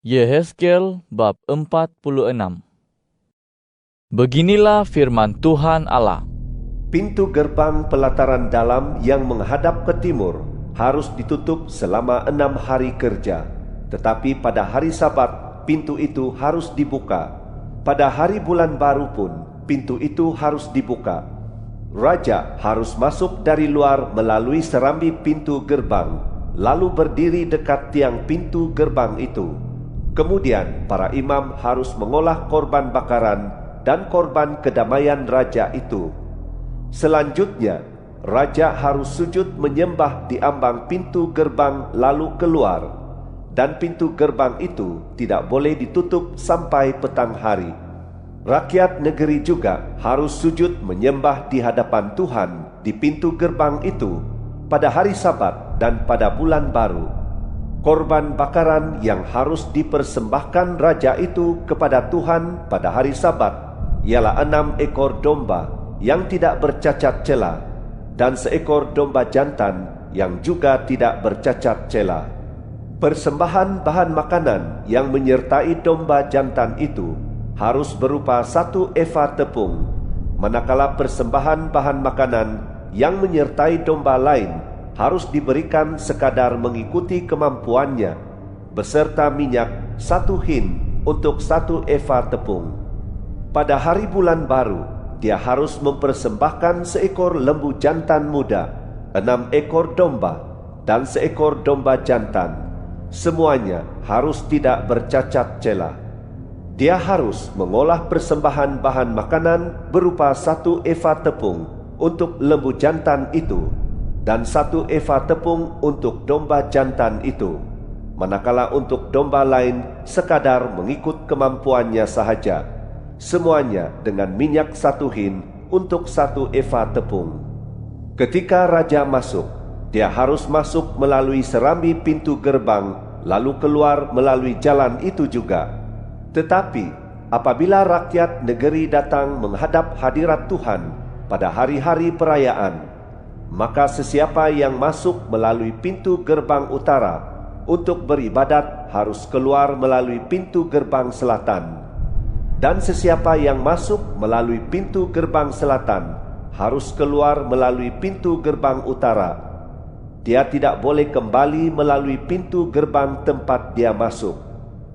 Yehezkel bab 46. Beginilah firman Tuhan Allah. Pintu gerbang pelataran dalam yang menghadap ke timur harus ditutup selama 6 hari kerja. Tetapi pada hari Sabat pintu itu harus dibuka. Pada hari bulan baru pun pintu itu harus dibuka. Raja harus masuk dari luar melalui serambi pintu gerbang, lalu berdiri dekat tiang pintu gerbang itu. Kemudian para imam harus mengolah korban bakaran dan korban kedamaian raja itu. Selanjutnya, raja harus sujud menyembah di ambang pintu gerbang lalu keluar. Dan pintu gerbang itu tidak boleh ditutup sampai petang hari. Rakyat negeri juga harus sujud menyembah di hadapan Tuhan di pintu gerbang itu pada hari Sabat dan pada bulan baru. Korban bakaran yang harus dipersembahkan raja itu kepada Tuhan pada hari Sabat ialah 6 ekor domba yang tidak bercacat cela dan seekor domba jantan yang juga tidak bercacat cela. Persembahan bahan makanan yang menyertai domba jantan itu harus berupa 1 eva tepung, manakala persembahan bahan makanan yang menyertai domba lain harus diberikan sekadar mengikuti kemampuannya, beserta minyak 1 hin untuk 1 eva tepung. Pada hari bulan baru, dia harus mempersembahkan seekor lembu jantan muda, 6 ekor domba, dan seekor domba jantan. Semuanya harus tidak bercacat cela. Dia harus mengolah persembahan bahan makanan berupa 1 eva tepung untuk lembu jantan itu, dan 1 eva tepung untuk domba jantan itu, manakala untuk domba lain sekadar mengikut kemampuannya sahaja, semuanya dengan minyak 1 hin untuk 1 eva tepung. Ketika raja masuk, dia harus masuk melalui serambi pintu gerbang, lalu keluar melalui jalan itu juga. Tetapi apabila rakyat negeri datang menghadap hadirat Tuhan pada hari-hari perayaan, maka sesiapa yang masuk melalui pintu gerbang utara untuk beribadat harus keluar melalui pintu gerbang selatan. Dan sesiapa yang masuk melalui pintu gerbang selatan harus keluar melalui pintu gerbang utara. Dia tidak boleh kembali melalui pintu gerbang tempat dia masuk,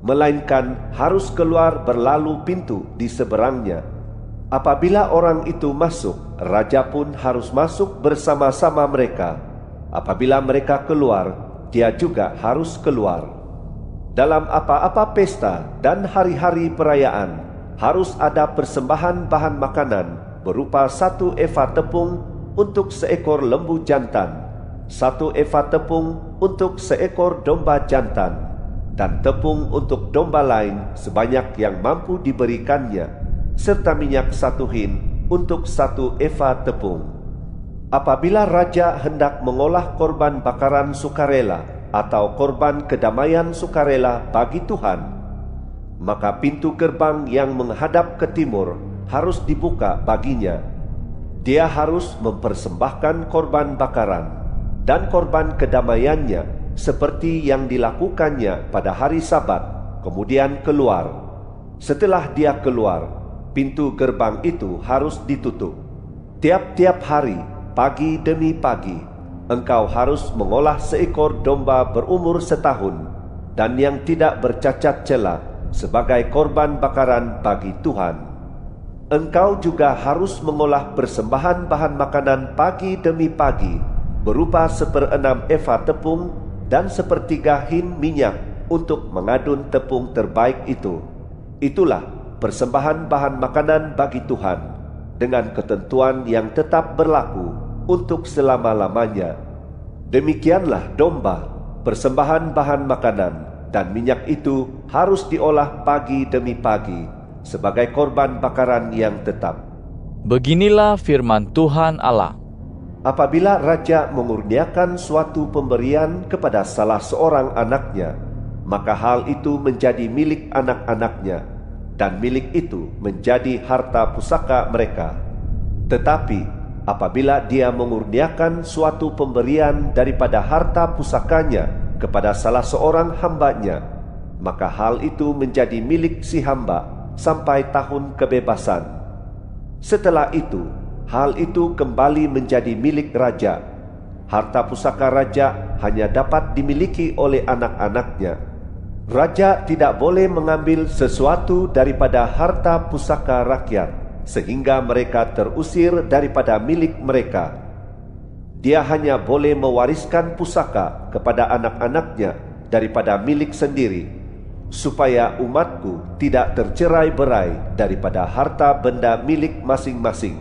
melainkan harus keluar berlalu pintu di seberangnya. Apabila orang itu masuk, raja pun harus masuk bersama-sama mereka. Apabila mereka keluar, dia juga harus keluar. Dalam apa-apa pesta dan hari-hari perayaan, harus ada persembahan bahan makanan berupa 1 eva tepung untuk seekor lembu jantan, 1 eva tepung untuk seekor domba jantan, dan tepung untuk domba lain sebanyak yang mampu diberikannya, serta minyak 1 hin untuk 1 eva tepung. Apabila raja hendak mengolah korban bakaran sukarela atau korban kedamaian sukarela bagi Tuhan, maka pintu gerbang yang menghadap ke timur harus dibuka baginya. Dia harus mempersembahkan korban bakaran dan korban kedamaiannya seperti yang dilakukannya pada hari Sabat, kemudian keluar. Setelah dia keluar, pintu gerbang itu harus ditutup. Tiap-tiap hari, pagi demi pagi, engkau harus mengolah seekor domba berumur 1 tahun dan yang tidak bercacat cela sebagai korban bakaran bagi Tuhan. Engkau juga harus mengolah persembahan bahan makanan pagi demi pagi berupa 1/6 eva tepung dan 1/3 hin minyak untuk mengadun tepung terbaik itu. Itulah persembahan bahan makanan bagi Tuhan dengan ketentuan yang tetap berlaku untuk selama-lamanya. Demikianlah domba, persembahan bahan makanan, dan minyak itu harus diolah pagi demi pagi sebagai korban bakaran yang tetap. Beginilah firman Tuhan Allah. Apabila raja mengurniakan suatu pemberian kepada salah seorang anaknya, maka hal itu menjadi milik anak-anaknya, dan milik itu menjadi harta pusaka mereka. Tetapi apabila dia mengurniakan suatu pemberian daripada harta pusakanya kepada salah seorang hambanya, maka hal itu menjadi milik si hamba sampai tahun kebebasan. Setelah itu, hal itu kembali menjadi milik raja. Harta pusaka raja hanya dapat dimiliki oleh anak-anaknya. Raja tidak boleh mengambil sesuatu daripada harta pusaka rakyat, sehingga mereka terusir daripada milik mereka. Dia hanya boleh mewariskan pusaka kepada anak-anaknya daripada milik sendiri, supaya umatku tidak tercerai-berai daripada harta benda milik masing-masing.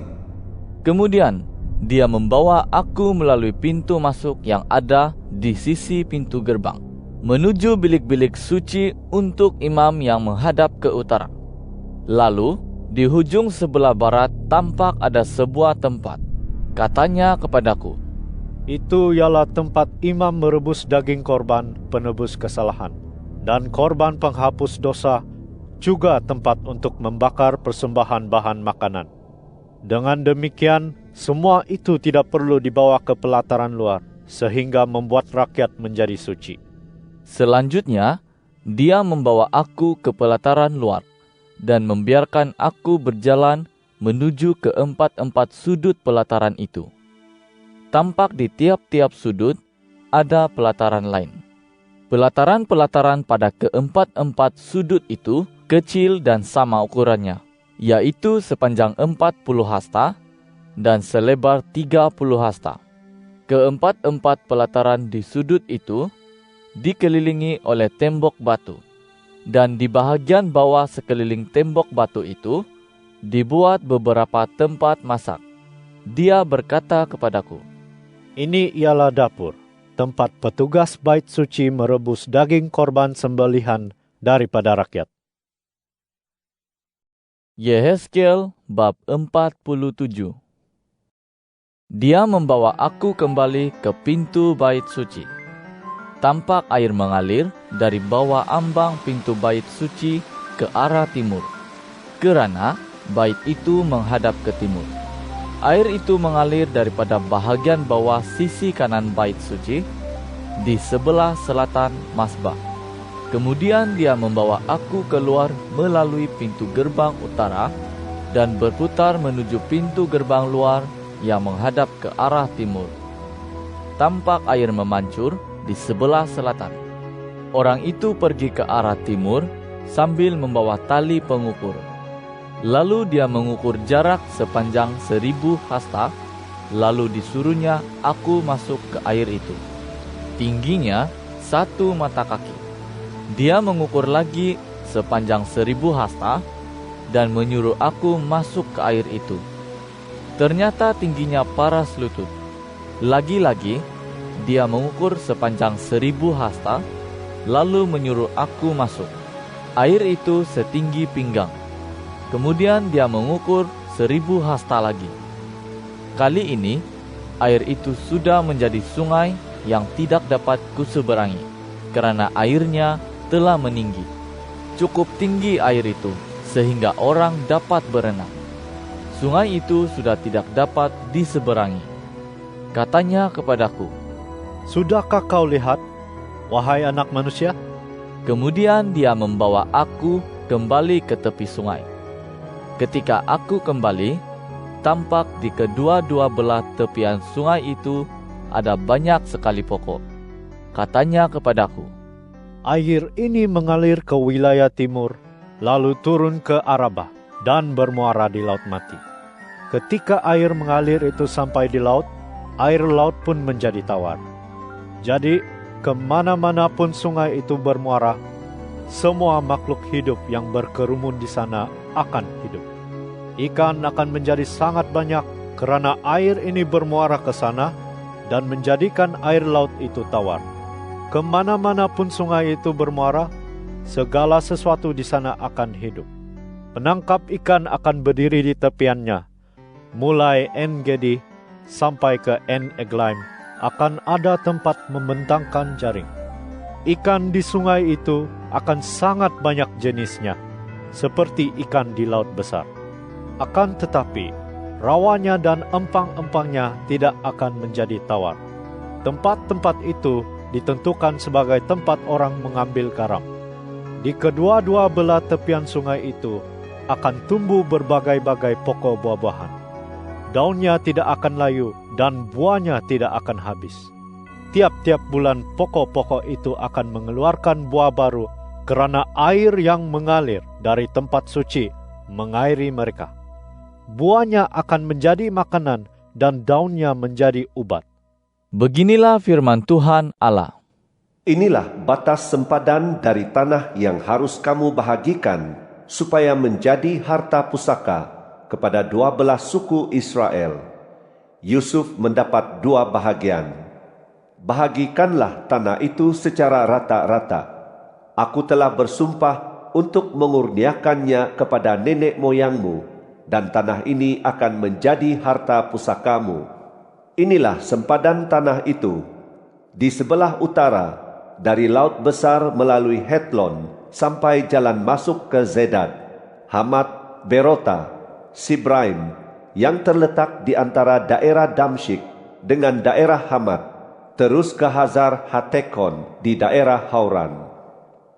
Kemudian dia membawa aku melalui pintu masuk yang ada di sisi pintu gerbang, menuju bilik-bilik suci untuk imam yang menghadap ke utara. Lalu di hujung sebelah barat tampak ada sebuah tempat. Katanya kepadaku, "Itu ialah tempat imam merebus daging korban penebus kesalahan dan korban penghapus dosa, juga tempat untuk membakar persembahan bahan makanan. Dengan demikian, semua itu tidak perlu dibawa ke pelataran luar, sehingga membuat rakyat menjadi suci." Selanjutnya, dia membawa aku ke pelataran luar dan membiarkan aku berjalan menuju ke empat-empat sudut pelataran itu. Tampak di tiap-tiap sudut ada pelataran lain. Pelataran-pelataran pada keempat-empat sudut itu kecil dan sama ukurannya, yaitu sepanjang 40 hasta dan selebar 30 hasta. Keempat-empat pelataran di sudut itu dikelilingi oleh tembok batu, dan di bahagian bawah sekeliling tembok batu itu dibuat beberapa tempat masak. Dia berkata kepadaku, "Ini ialah dapur, tempat petugas bait suci merebus daging korban sembelihan daripada rakyat." Yehezkiel bab 47. Dia membawa aku kembali ke pintu bait suci. Tampak air mengalir dari bawah ambang pintu bait suci ke arah timur, kerana bait itu menghadap ke timur. Air itu mengalir daripada bahagian bawah sisi kanan bait suci di sebelah selatan masbah. Kemudian dia membawa aku keluar melalui pintu gerbang utara dan berputar menuju pintu gerbang luar yang menghadap ke arah timur. Tampak air memancur di sebelah selatan. Orang itu pergi ke arah timur sambil membawa tali pengukur. Lalu dia mengukur jarak sepanjang 1000 hasta, lalu disuruhnya aku masuk ke air itu. Tingginya 1 mata kaki. Dia mengukur lagi sepanjang 1000 hasta dan menyuruh aku masuk ke air itu. Ternyata tingginya paras lutut. Lagi-lagi dia mengukur sepanjang 1000 hasta, lalu menyuruh aku masuk. Air itu setinggi pinggang. Kemudian dia mengukur 1000 hasta lagi. Kali ini, air itu sudah menjadi sungai yang tidak dapat kuseberangi, karena airnya telah meninggi. Cukup tinggi air itu, sehingga orang dapat berenang. Sungai itu sudah tidak dapat diseberangi. Katanya kepadaku, "Sudahkah kau lihat, wahai anak manusia?" Kemudian dia membawa aku kembali ke tepi sungai. Ketika aku kembali, tampak di kedua-dua belah tepian sungai itu ada banyak sekali pokok. Katanya kepadaku, "Air ini mengalir ke wilayah timur, lalu turun ke Arabah dan bermuara di Laut Mati. Ketika air mengalir itu sampai di laut, air laut pun menjadi tawar. Jadi, kemana-mana pun sungai itu bermuara, semua makhluk hidup yang berkerumun di sana akan hidup. Ikan akan menjadi sangat banyak kerana air ini bermuara ke sana dan menjadikan air laut itu tawar. Kemana-mana pun sungai itu bermuara, segala sesuatu di sana akan hidup. Penangkap ikan akan berdiri di tepiannya. Mulai En-Gedi sampai ke En-Eglaim akan ada tempat membentangkan jaring. Ikan di sungai itu akan sangat banyak jenisnya, seperti ikan di laut besar. Akan tetapi, rawanya dan empang-empangnya tidak akan menjadi tawar. Tempat-tempat itu ditentukan sebagai tempat orang mengambil garam. Di kedua-dua belah tepian sungai itu akan tumbuh berbagai-bagai pokok buah-buahan. Daunnya tidak akan layu dan buahnya tidak akan habis. Tiap-tiap bulan pokok-pokok itu akan mengeluarkan buah baru kerana air yang mengalir dari tempat suci mengairi mereka. Buahnya akan menjadi makanan dan daunnya menjadi ubat. Beginilah firman Tuhan Allah. Inilah batas sempadan dari tanah yang harus kamu bahagikan, supaya menjadi harta pusaka kepada 12 suku Israel. Yusuf mendapat 2 bahagian. Bahagikanlah tanah itu secara rata-rata. Aku telah bersumpah untuk mengurniakannya kepada nenek moyangmu, dan tanah ini akan menjadi harta pusakamu. Inilah sempadan tanah itu. Di sebelah utara, dari Laut Besar melalui Hetlon sampai jalan masuk ke Zedad, Hamat, Berota, Sibraim, yang terletak di antara daerah Damsyik dengan daerah Hamat, terus ke Hazar Hatekon di daerah Hauran.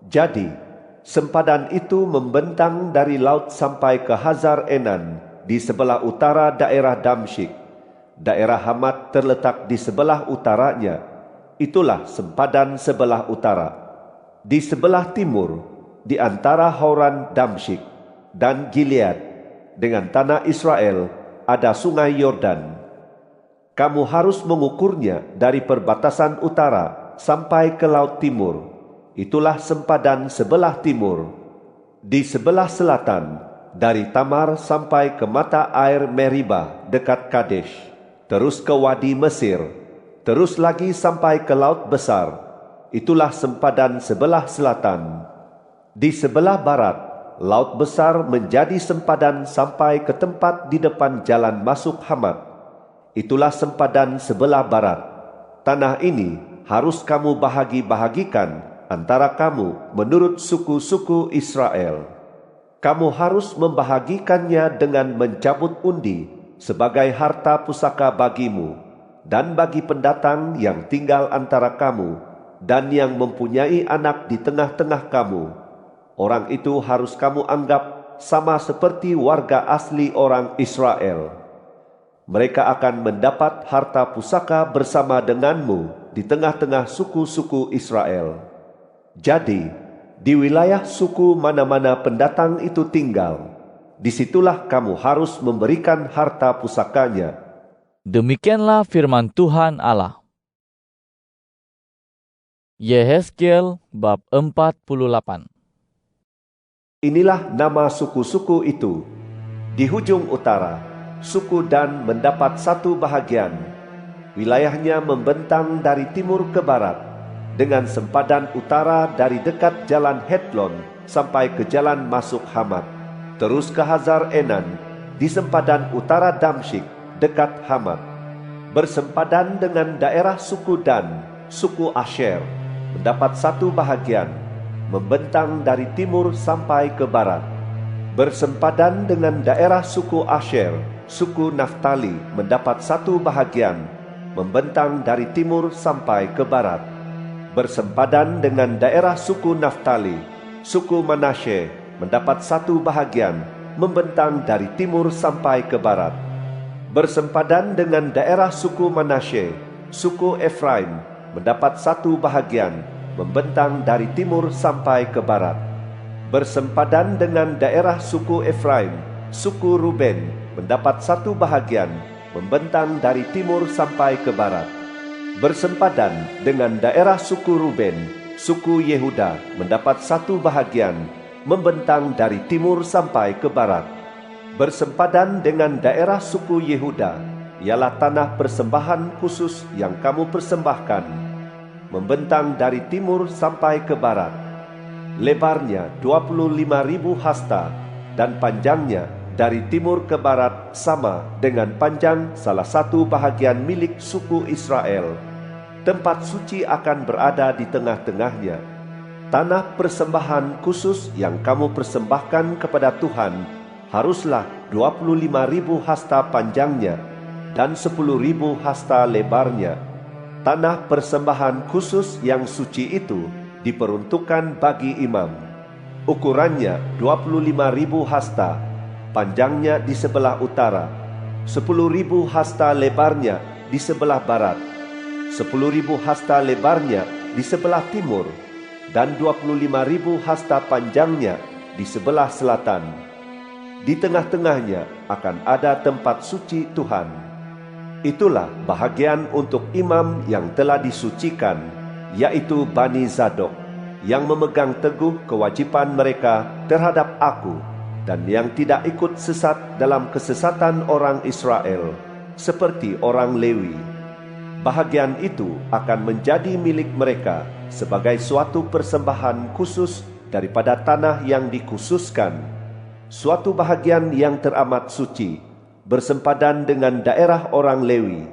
Jadi, sempadan itu membentang dari laut sampai ke Hazar Enan di sebelah utara daerah Damsyik. Daerah Hamat terletak di sebelah utaranya. Itulah sempadan sebelah utara. Di sebelah timur, di antara Hauran Damsyik dan Gilead dengan tanah Israel, ada sungai Yordan. Kamu harus mengukurnya dari perbatasan utara sampai ke laut timur. Itulah sempadan sebelah timur. Di sebelah selatan, dari Tamar sampai ke mata air Meribah dekat Kadesh, terus ke Wadi Mesir, terus lagi sampai ke Laut Besar. Itulah sempadan sebelah selatan. Di sebelah barat, Laut Besar menjadi sempadan sampai ke tempat di depan jalan masuk Hamat. Itulah sempadan sebelah barat. Tanah ini harus kamu bahagi-bahagikan antara kamu menurut suku-suku Israel. Kamu harus membahagikannya dengan mencabut undi sebagai harta pusaka bagimu, dan bagi pendatang yang tinggal antara kamu, dan yang mempunyai anak di tengah-tengah kamu. Orang itu harus kamu anggap sama seperti warga asli orang Israel. Mereka akan mendapat harta pusaka bersama denganmu di tengah-tengah suku-suku Israel. Jadi, di wilayah suku mana-mana pendatang itu tinggal, disitulah kamu harus memberikan harta pusakanya. Demikianlah firman Tuhan Allah. Yehezkiel bab 48. Inilah nama suku-suku itu. Di hujung utara, suku Dan mendapat 1 bahagian. Wilayahnya membentang dari timur ke barat, dengan sempadan utara dari dekat jalan Hetlon sampai ke jalan masuk Hamat, terus ke Hazar Enan di sempadan utara Damsyik dekat Hamat, bersempadan dengan daerah suku Dan, suku Asher, mendapat 1 bahagian, membentang dari timur sampai ke barat. Bersempadan dengan daerah suku Asher, suku Naftali, mendapat 1 bahagian, membentang dari timur sampai ke barat. Bersempadan dengan daerah suku Naftali, suku Manasye, mendapat 1 bahagian, membentang dari timur sampai ke barat. Bersempadan dengan daerah suku Manasye, suku Efraim, mendapat 1 bahagian, membentang dari timur sampai ke barat. Bersempadan dengan daerah suku Efraim, suku Ruben, mendapat 1 bahagian, membentang dari timur sampai ke barat. Bersempadan dengan daerah suku Ruben, suku Yehuda, mendapat 1 bahagian, membentang dari timur sampai ke barat. Bersempadan dengan daerah suku Yehuda, ialah tanah persembahan khusus yang kamu persembahkan, membentang dari timur sampai ke barat. Lebarnya 25.000 hasta, dan panjangnya dari timur ke barat sama dengan panjang salah 1 bahagian milik suku Israel. Tempat suci akan berada di tengah-tengahnya. Tanah persembahan khusus yang kamu persembahkan kepada Tuhan haruslah 25.000 hasta panjangnya dan 10.000 hasta lebarnya. Tanah persembahan khusus yang suci itu diperuntukkan bagi imam. ukurannya 25.000 hasta, panjangnya di sebelah utara, 10.000 hasta lebarnya di sebelah barat, 10.000 hasta lebarnya di sebelah timur, dan 25.000 hasta panjangnya di sebelah selatan. Di tengah-tengahnya akan ada tempat suci Tuhan. Itulah bahagian untuk imam yang telah disucikan, yaitu Bani Zadok, yang memegang teguh kewajipan mereka terhadap aku, dan yang tidak ikut sesat dalam kesesatan orang Israel, seperti orang Lewi. Bahagian itu akan menjadi milik mereka sebagai suatu persembahan khusus daripada tanah yang dikhususkan, suatu bahagian yang teramat suci, bersempadan dengan daerah orang Lewi.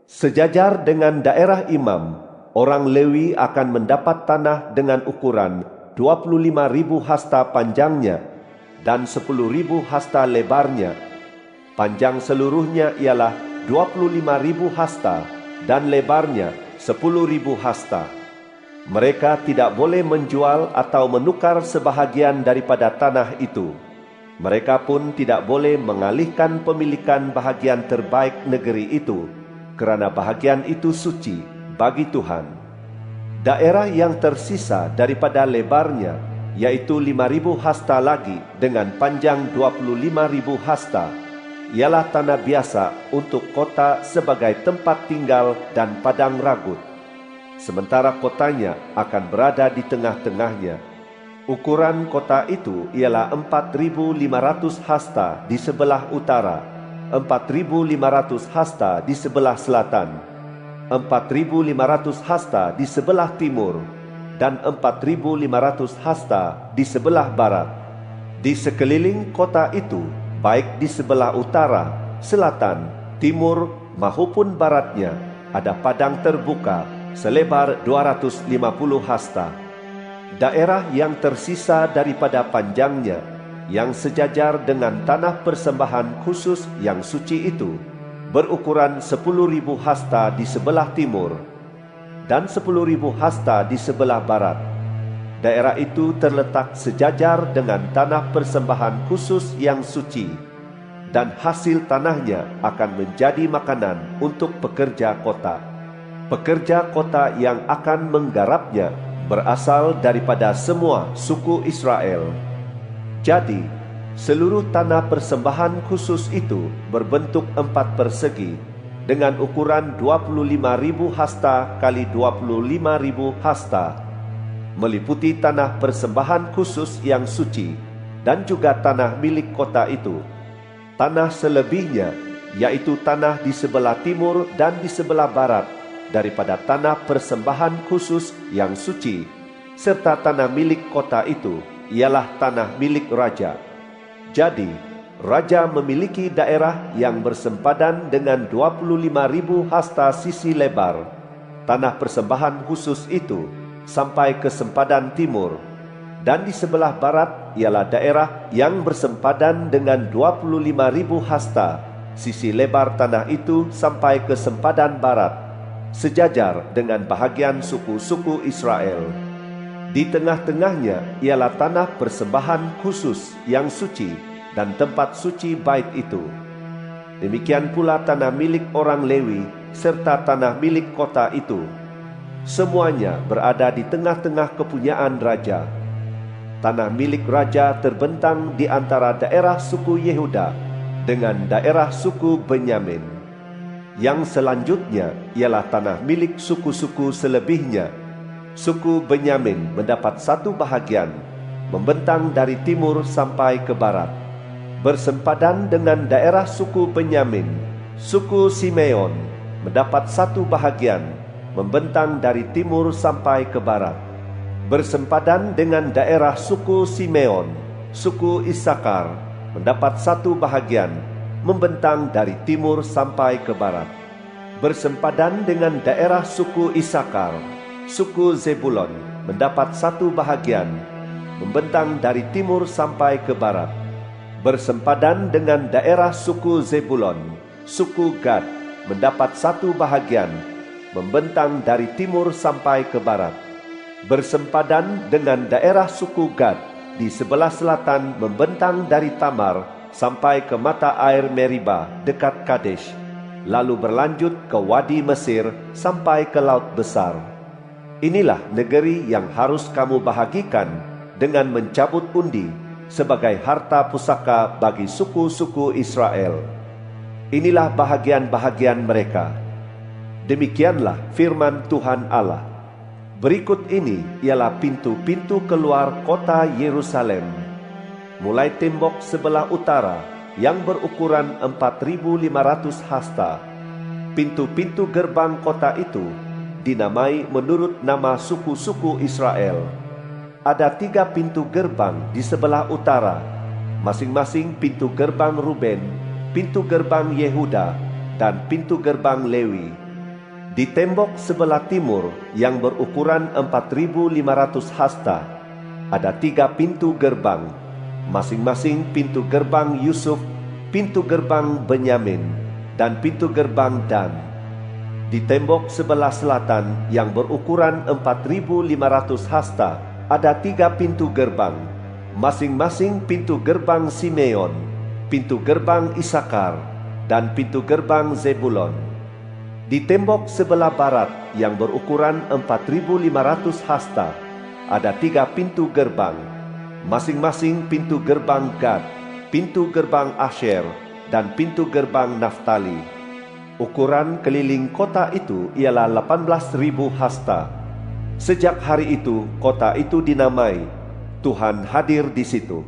Sejajar dengan daerah imam, orang Lewi akan mendapat tanah dengan ukuran 25.000 hasta panjangnya dan 10.000 hasta lebarnya. Panjang seluruhnya ialah 25.000 hasta dan lebarnya 10.000 hasta. Mereka tidak boleh menjual atau menukar sebahagian daripada tanah itu. Mereka pun tidak boleh mengalihkan pemilikan bahagian terbaik negeri itu, kerana bahagian itu suci bagi Tuhan. Daerah yang tersisa daripada lebarnya, yaitu 5.000 hasta lagi dengan panjang 25.000 hasta, ialah tanah biasa untuk kota sebagai tempat tinggal dan padang ragut. Sementara kotanya akan berada di tengah-tengahnya. Ukuran kota itu ialah 4.500 hasta di sebelah utara, 4.500 hasta di sebelah selatan, 4.500 hasta di sebelah timur, dan 4.500 hasta di sebelah barat. Di sekeliling kota itu, baik di sebelah utara, selatan, timur maupun baratnya, ada padang terbuka selebar 250 hasta. Daerah yang tersisa daripada panjangnya, yang sejajar dengan tanah persembahan khusus yang suci itu, berukuran 10.000 hasta di sebelah timur, dan 10.000 hasta di sebelah barat. Daerah itu terletak sejajar dengan tanah persembahan khusus yang suci, dan hasil tanahnya akan menjadi makanan untuk pekerja kota. Pekerja kota yang akan menggarapnya berasal daripada semua suku Israel. Jadi, seluruh tanah persembahan khusus itu berbentuk 4 persegi, dengan ukuran 25.000 hasta kali 25.000 hasta, meliputi tanah persembahan khusus yang suci, dan juga tanah milik kota itu. Tanah selebihnya, yaitu tanah di sebelah timur dan di sebelah barat, daripada tanah persembahan khusus yang suci, serta tanah milik kota itu, ialah tanah milik raja. Jadi, raja memiliki daerah yang bersempadan dengan 25.000 hasta sisi lebar, tanah persembahan khusus itu, sampai ke sempadan timur, dan di sebelah barat ialah daerah yang bersempadan dengan 25.000 hasta, sisi lebar tanah itu sampai ke sempadan barat, sejajar dengan bahagian suku-suku Israel. Di tengah-tengahnya ialah tanah persembahan khusus yang suci dan tempat suci bait itu. Demikian pula tanah milik orang Lewi serta tanah milik kota itu. Semuanya berada di tengah-tengah kepunyaan raja. Tanah milik raja terbentang di antara daerah suku Yehuda dengan daerah suku Benyamin. Yang selanjutnya ialah tanah milik suku-suku selebihnya. Suku Benyamin mendapat satu bahagian, membentang dari timur sampai ke barat. Bersempadan dengan daerah suku Benyamin, suku Simeon mendapat satu bahagian, membentang dari timur sampai ke barat. Bersempadan dengan daerah suku Simeon, suku Isakar mendapat satu bahagian, membentang dari timur sampai ke barat. Bersempadan dengan daerah suku Isakar, suku Zebulon mendapat satu bahagian, membentang dari timur sampai ke barat. Bersempadan dengan daerah suku Zebulon, suku Gad mendapat satu bahagian, membentang dari timur sampai ke barat. Bersempadan dengan daerah suku Gad, di sebelah selatan membentang dari Tamar sampai ke mata air Meriba dekat Kadesh, lalu berlanjut ke Wadi Mesir sampai ke Laut Besar. Inilah negeri yang harus kamu bahagikan dengan mencabut undi sebagai harta pusaka bagi suku-suku Israel. Inilah bahagian-bahagian mereka. Demikianlah firman Tuhan Allah. Berikut ini ialah pintu-pintu keluar kota Yerusalem. Mulai tembok sebelah utara yang berukuran 4.500 hasta. Pintu-pintu gerbang kota itu dinamai menurut nama suku-suku Israel. Ada 3 pintu gerbang di sebelah utara, masing-masing pintu gerbang Ruben, pintu gerbang Yehuda, dan pintu gerbang Lewi. Di tembok sebelah timur yang berukuran 4.500 hasta, ada 3 pintu gerbang, masing-masing pintu gerbang Yusuf, pintu gerbang Benyamin, dan pintu gerbang Dan. Di tembok sebelah selatan yang berukuran 4.500 hasta, ada 3 pintu gerbang, masing-masing pintu gerbang Simeon, pintu gerbang Isakar, dan pintu gerbang Zebulon. Di tembok sebelah barat yang berukuran 4.500 hasta, ada 3 pintu gerbang, masing-masing pintu gerbang Gad, pintu gerbang Asher, dan pintu gerbang Naftali. Ukuran keliling kota itu ialah 18.000 hasta. Sejak hari itu, kota itu dinamai, Tuhan hadir di situ.